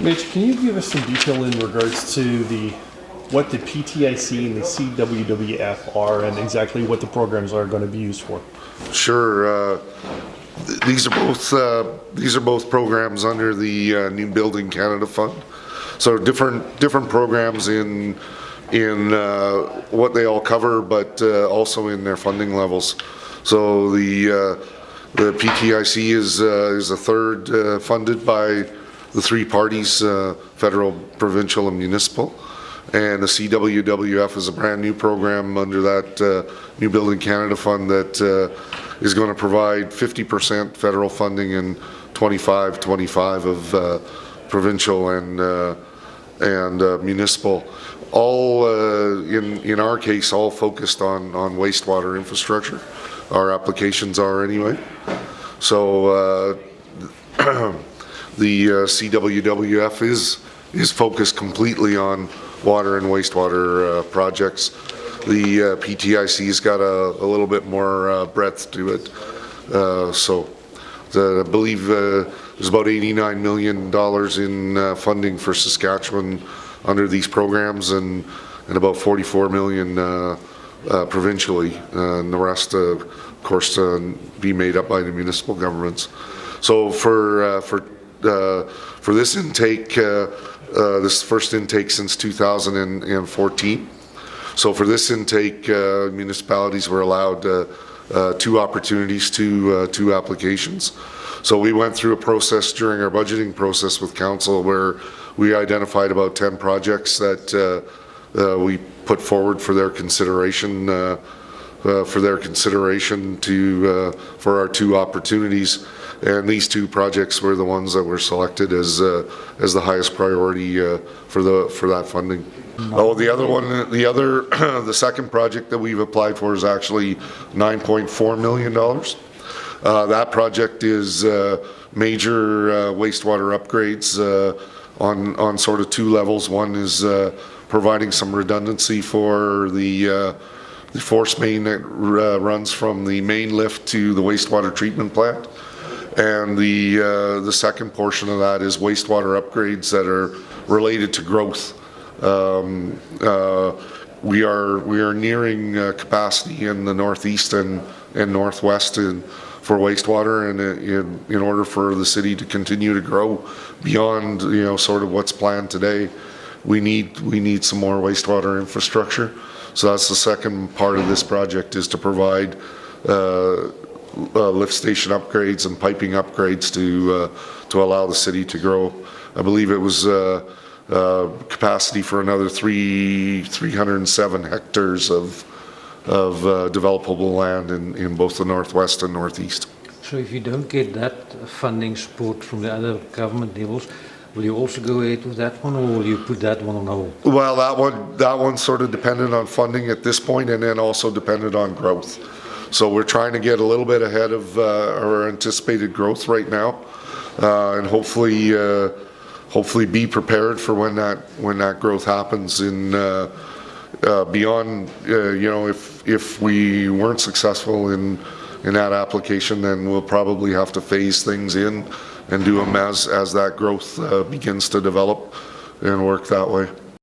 Mitch, can you give us some detail in regards to what the PTIC and the CWWF are and exactly what the programs are going to be used for? Sure. These are both programs under the New Building Canada Fund. So different programs in what they all cover, but also in their funding levels. So the PTIC is a third funded by the three parties, federal, provincial, and municipal. And the CWWF is a brand new program under that New Building Canada Fund that is going to provide 50% federal funding and 25 of provincial and municipal. All in our case, all focused on wastewater infrastructure. Our applications are anyway. So the CWWF is focused completely on water and wastewater projects. The PTIC's got a little bit more breadth to it. So I believe there's about $89 million in funding for Saskatchewan under these programs, and about $44 million provincially, and the rest, of course, be made up by the municipal governments. So for this intake, this first intake since 2014. So for this intake, municipalities were allowed two opportunities, two applications. So we went through a process during our budgeting process with council where we identified about 10 projects that we put forward for their consideration, for our two opportunities. And these two projects were the ones that were selected as the highest priority for that funding. Oh, the second project that we've applied for is actually $9.4 million. That project is major wastewater upgrades on sort of two levels. One is providing some redundancy for the force main that runs from the main lift to the wastewater treatment plant. And the second portion of that is wastewater upgrades that are related to growth. We are nearing capacity in the northeast and northwest for wastewater, and in order for the city to continue to grow beyond sort of what's planned today, we need some more wastewater infrastructure. So that's the second part of this project, is to provide lift station upgrades and piping upgrades to allow the city to grow. I believe it was capacity for another 307 hectares of developable land in both the northwest and northeast. So if you don't get that funding support from the other government levels, will you also go ahead with that one, or will you put that one on hold? Well, that one sort of depended on funding at this point, and then also depended on growth. So we're trying to get a little bit ahead of our anticipated growth right now, and hopefully be prepared for when that growth happens. In beyond, if we weren't successful in that application, then we'll probably have to phase things in and do them as that growth begins to develop and work that way.